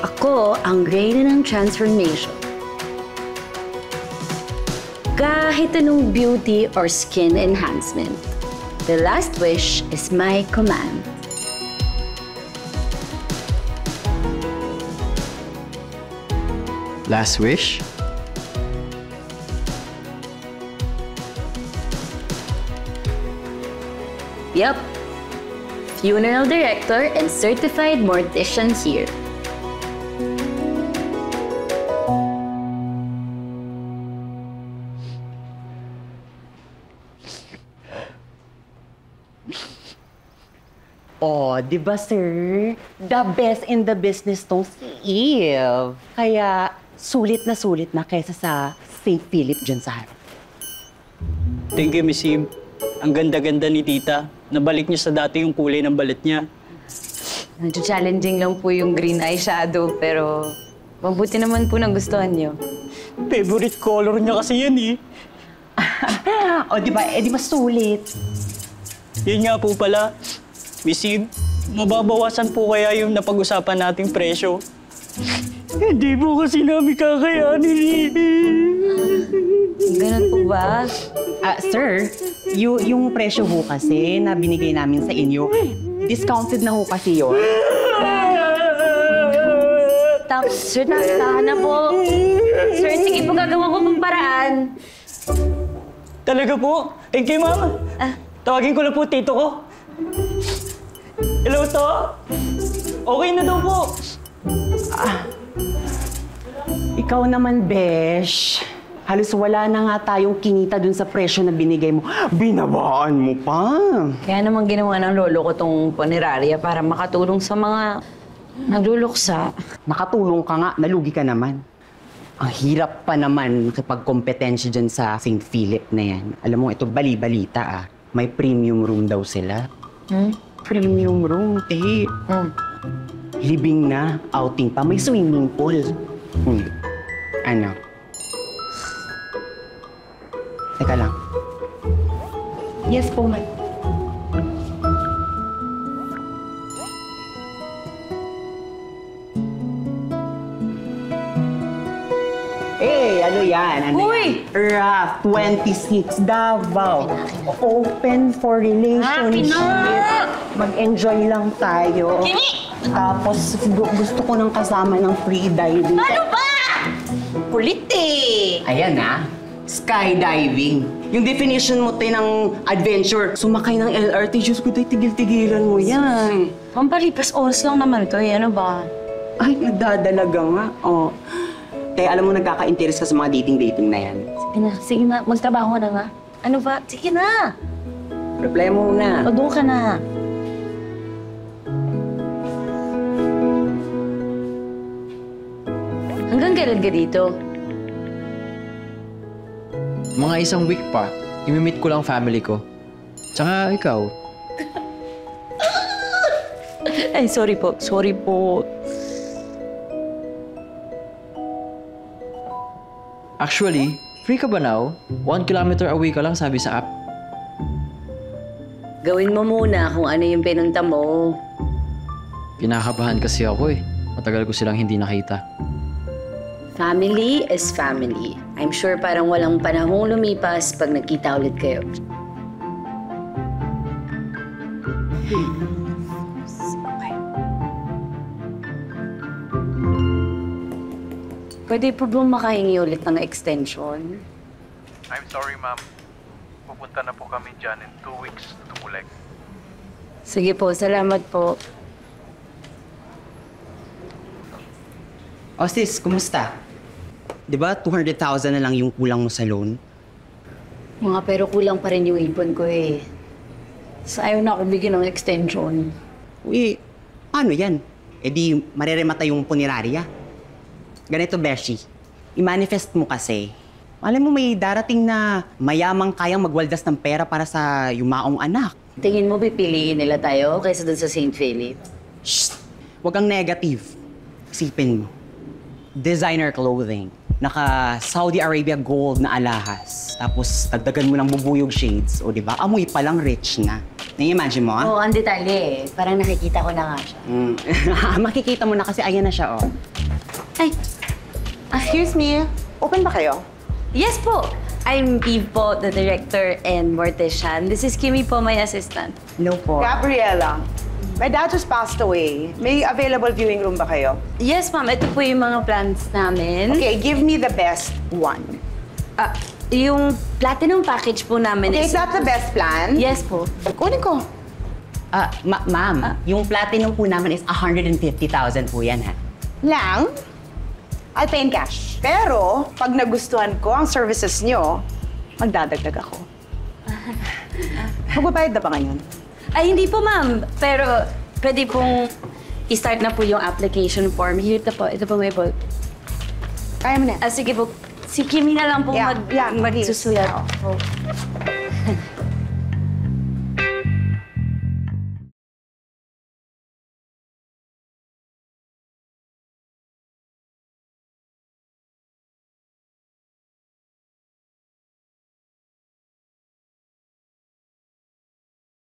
Ako ang reyna ng transformation. Kahit anong beauty or skin enhancement, the last wish is my command. Last wish? Yep. Funeral director and certified mortician here. Oh, di ba, sir? The best in the business tong si Eve. Kaya sulit na kaysa sa St. Philip dyan sa harap. Thank you, Miss Eve. Ang ganda-ganda ni Tita. Nabalik niya sa dati yung kulay ng balat niya. Medyo challenging lang po yung green eyeshadow, pero mabuti naman po nagustuhan niyo. Favorite color niya kasi yan eh. O, di ba? Eh, di ba sulit? Yun nga po pala. Miss Eve, mababawasan po kaya yung napag-usapan nating presyo. Hindi po kasi namin kakayanin eh. Ganun po ba? Sir, yung presyo ho kasi na binigay namin sa inyo, discounted na ho kasi yun. Sir, nastahan na po. Sir, sige po, gagawa ko pang paraan. Talaga po? Thank you, ma'am. Tawagin ko lang po tito ko. Hello, to? Okay na daw po. Ikaw naman, Besh. Halos wala na nga tayong kinita dun sa presyo na binigay mo. Binabaan mo pa. Kaya naman ginawa ng lolo ko tong punerarya para makatulong sa mga nagluluksa. Nakatulong ka nga, nalugi ka naman. Ang hirap pa naman makipagkompetensya dyan sa St. Philip na yan. Alam mo, ito bali-balita May premium room daw sila. Premium room, Libing na, outing pa, may swimming pool. Ano? Teka lang. Yes po, ma'am. Ano yan? Uy! RAF 26 Davao. Open for relationship. Mag-enjoy lang tayo. Tapos gusto ko nang kasama ng free diving. Ano ba? Kulit eh. Ayan skydiving. Yung definition mo ng adventure. Sumakay ng LRT, Diyos ko, tigil-tigilan mo yan. Pampalipas oras lang naman ito Ano ba? Ay, nagdadalaga nga. Kaya alam mo, nagkaka-interest ka sa mga dating-dating na yan. Sige na. Magtrabaho na nga. Ano ba? Sige na. Reply mo na. O, doon ka na. Hanggang kailan ka dito? Mga isang week pa. Imi-meet ko lang family ko. Tsaka ikaw. Ay, sorry po. Sorry po. Actually, free ka ba now? 1 kilometer away ka lang, sabi sa app. Gawin mo muna kung ano yung pinunta mo. Kinakabahan kasi ako Matagal ko silang hindi nakita. Family is family. I'm sure parang walang panahong lumipas pag nagkita ulit kayo. Pwede po bang makahingi ulit ng extension? I'm sorry, ma'am. Pupunta na po kami dyan in 2 weeks to collect. Sige po, salamat po. Sis, kumusta? Di ba 200,000 na lang yung kulang mo sa loan? Mga pero kulang pa rin yung ipon ko Ayaw na ako bigyan ng extension. Uy, paano yan? Di mareremata yung punerarya. Ganito, Beshi. I-manifest mo kasi. Alam mo, may darating na mayamang kayang magwaldas ng pera para sa yumaong anak. Tingin mo pipiliin nila tayo kaysa dun sa St. Philip? Shh! Huwag kang negative. Isipin mo. Designer clothing. Naka Saudi Arabia gold na alahas. Tapos dagdagan mo ng bubuyog shades. O diba? Amoy palang rich na. Nai-imagine mo, Oo, ang detalye Parang nakikita ko na nga siya. Makikita mo na kasi ayan na siya, Ay, Excuse me, open ba kayo? yes po. I'm Eve po, the director and mortician. This is Kimi po, my assistant. No po. Gabriela, my dad just passed away. May available viewing room ba kayo? Yes, ma'am. Ito po yung mga plans namin. Okay, give me the best one. Yung platinum package po namin Okay, is... is that the best plan? Yes po. Kunin ko. Ma'am, yung platinum po namin is 150,000 po yan, ha? Lang, I'll pay in cash. Pero, pag nagustuhan ko ang services nyo, magdadagdag ako. Magbabayad na ba ngayon? Ay, hindi po, ma'am. Pero pwede pong i-start na po yung application form. Here, ito po may ball. Kaya mo na. Sige po. Si Kimi na lang po Yeah, yeah, magsusulat. please. Po.